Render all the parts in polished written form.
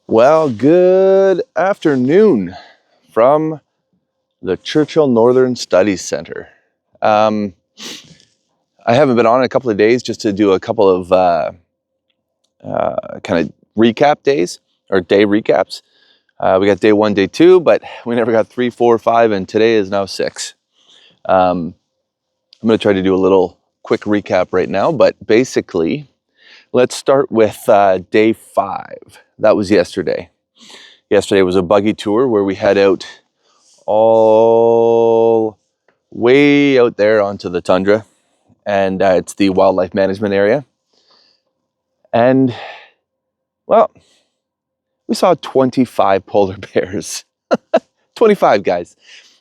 Well, good afternoon from the Churchill Northern Studies Center. I haven't been on in a couple of days just to do a couple of kind of recap days or day recaps. We got day 1, day 2, but we never got 3, 4, 5, and today is now 6. I'm going to try to do a little quick recap right now, but basically, let's start with day 5. That was yesterday. Yesterday was a buggy tour where we head out all way out there onto the tundra, and it's the wildlife management area. And, well, we saw 25 polar bears. 25, guys.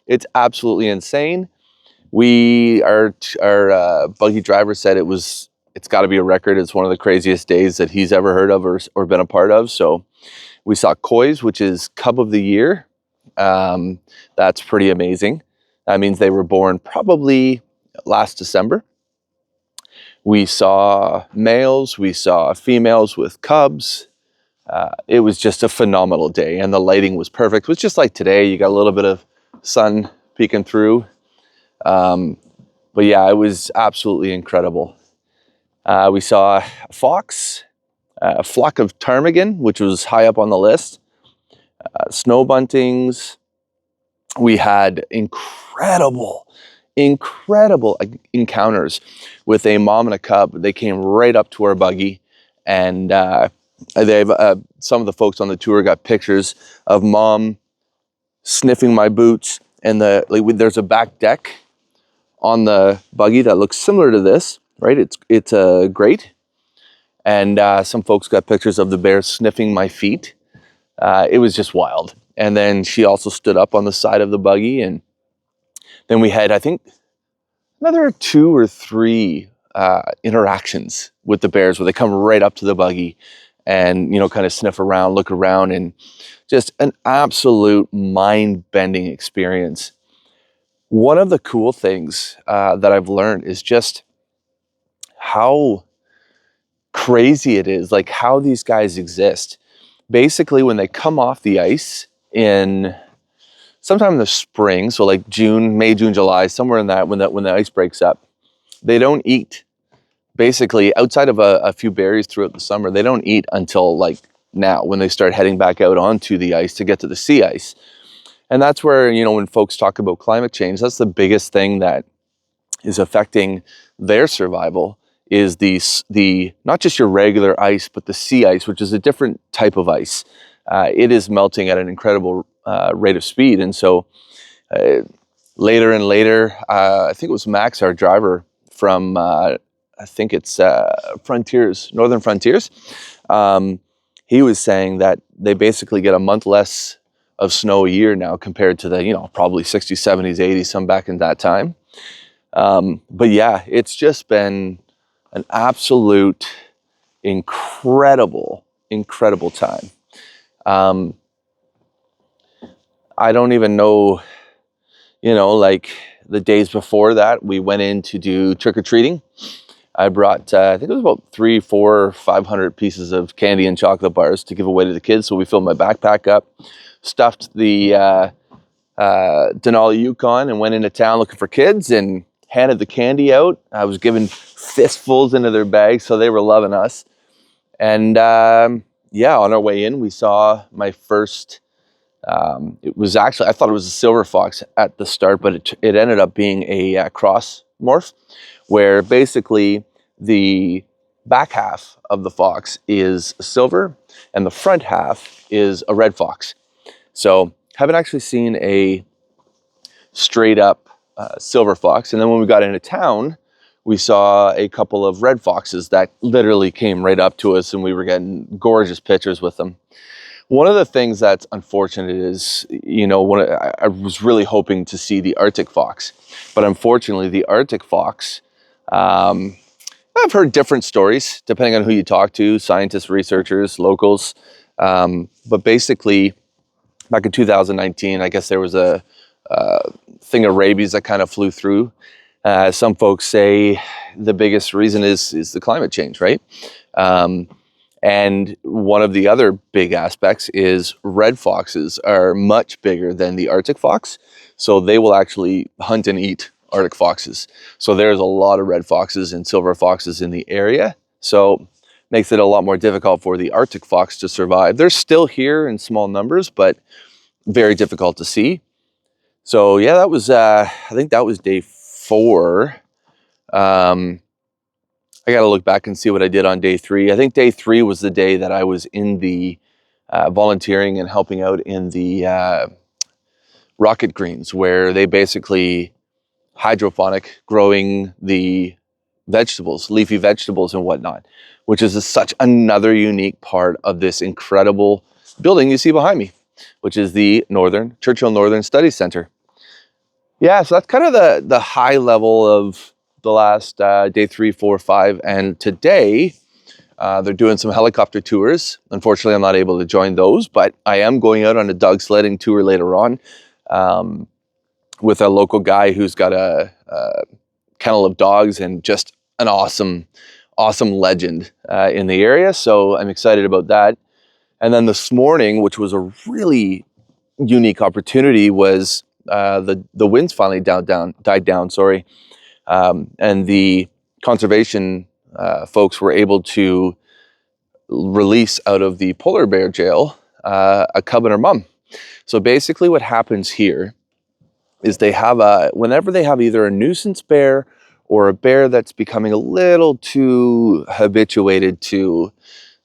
It's absolutely insane. Our buggy driver said it's got to be a record. It's one of the craziest days that he's ever heard of or been a part of. So we saw kois, which is cub of the year. That's pretty amazing. That means they were born probably last December. We saw males, we saw females with cubs. It was just a phenomenal day, and the lighting was perfect. It was just like today. You got a little bit of sun peeking through. But yeah, it was absolutely incredible. We saw a fox, a flock of ptarmigan, which was high up on the list, snow buntings. We had incredible encounters with a mom and a cub. They came right up to our buggy, and some of the folks on the tour got pictures of mom sniffing my boots, and there's a back deck on the buggy that looks similar to this, right? It's a grate, and some folks got pictures of the bear sniffing my feet. It was just wild. And then she also stood up on the side of the buggy, and then we had, I think, another 2 or 3 interactions with the bears where they come right up to the buggy and, kind of sniff around, look around, and just an absolute mind-bending experience. One of the cool things that I've learned is just how crazy it is, like how these guys exist. Basically, when they come off the ice sometime in the spring, so like May, June, July, somewhere in that, when the ice breaks up, they don't eat. Basically, outside of a few berries throughout the summer, they don't eat until like now, when they start heading back out onto the ice to get to the sea ice. And that's where, when folks talk about climate change, that's the biggest thing that is affecting their survival, is the not just your regular ice, but the sea ice, which is a different type of ice. It is melting at an incredible rate of speed. And so later and later, I think it was Max, our driver from, I think it's Northern Frontiers. He was saying that they basically get a month less of snow a year now compared to the, probably 60s, 70s, 80s, some back in that time. But yeah, it's just been an absolute incredible time. I don't even know, like the days before that, we went in to do trick-or-treating. I brought, I think it was about 300, 400, 500 pieces of candy and chocolate bars to give away to the kids. So we filled my backpack up, stuffed the Denali Yukon, and went into town looking for kids and handed the candy out. I was giving fistfuls into their bags, so they were loving us. And on our way in, we saw my first, it was actually, I thought it was a silver fox at the start, but it ended up being a cross morph, where basically the back half of the fox is silver and the front half is a red fox. So haven't actually seen a straight up silver fox. And then when we got into town, we saw a couple of red foxes that literally came right up to us, and we were getting gorgeous pictures with them. One of the things that's unfortunate is, I was really hoping to see the Arctic fox, but unfortunately the Arctic fox, I've heard different stories depending on who you talk to, scientists, researchers, locals. But basically, back in 2019, I guess there was a thing of rabies that kind of flew through. Some folks say the biggest reason is the climate change, right? And one of the other big aspects is red foxes are much bigger than the Arctic fox. So they will actually hunt and eat Arctic foxes. So there's a lot of red foxes and silver foxes in the area. So makes it a lot more difficult for the Arctic fox to survive. They're still here in small numbers, but very difficult to see. So yeah, that was, I think that was day 4. I got to look back and see what I did on day 3. I think day 3 was the day that I was in the volunteering and helping out in the rocket greens, where they basically hydroponic growing the vegetables, leafy vegetables and whatnot, which is such another unique part of this incredible building you see behind me, which is the Churchill Northern Studies Center. Yeah, so that's kind of the high level of the last day 3, 4, 5, and today they're doing some helicopter tours. Unfortunately, I'm not able to join those, but I am going out on a dog sledding tour later on with a local guy who's got a kennel of dogs and just an awesome legend in the area. So I'm excited about that. And then this morning, which was a really unique opportunity, was the winds finally died down. Sorry. And the conservation folks were able to release out of the polar bear jail a cub and her mom. So basically what happens here is whenever they have either a nuisance bear or a bear that's becoming a little too habituated to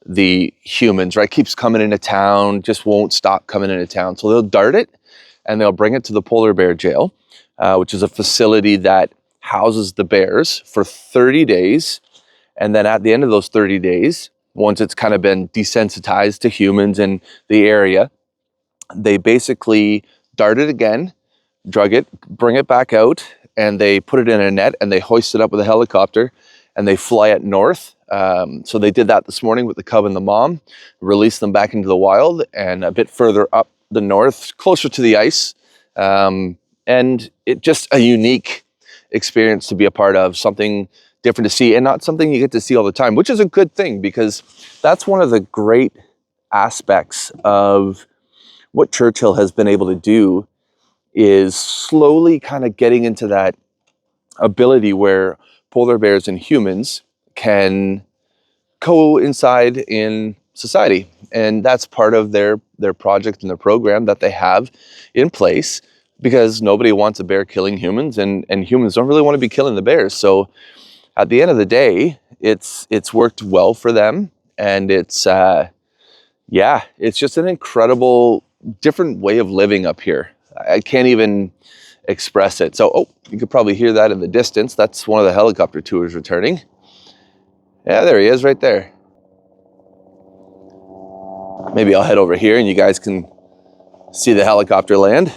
the humans, right? Keeps coming into town, just won't stop coming into town. So they'll dart it and they'll bring it to the polar bear jail, which is a facility that houses the bears for 30 days. And then at the end of those 30 days, once it's kind of been desensitized to humans in the area, they basically dart it again, drug it, bring it back out, and they put it in a net and they hoist it up with a helicopter and they fly it north. So they did that this morning with the cub and the mom, released them back into the wild and a bit further up the north, closer to the ice. And it just a unique experience to be a part of, something different to see and not something you get to see all the time, which is a good thing, because that's one of the great aspects of what Churchill has been able to do, is slowly kind of getting into that ability where polar bears and humans can coincide in society. And that's part of their project and their program that they have in place, because nobody wants a bear killing humans, and humans don't really want to be killing the bears. So at the end of the day, it's worked well for them. And it's just an incredible different way of living up here. I can't even express it. So, you could probably hear that in the distance. That's one of the helicopter tours returning. Yeah, there he is right there. Maybe I'll head over here and you guys can see the helicopter land.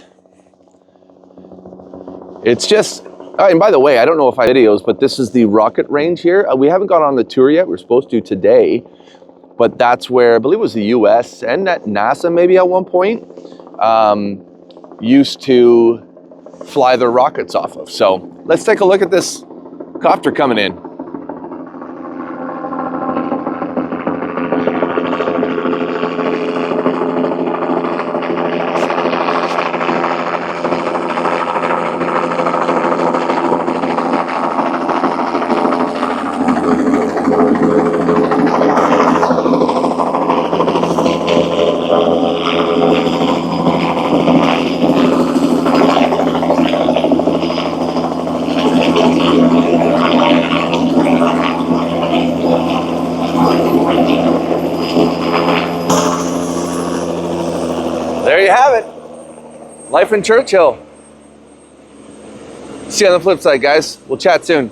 It's just, and by the way, I don't know if I have videos, but this is the rocket range here. We haven't gone on the tour yet. We're supposed to today, but that's where I believe it was the US and at NASA maybe at one point used to fly their rockets off of. So let's take a look at this copter coming in. There you have it. Life in Churchill. See you on the flip side, guys. We'll chat soon.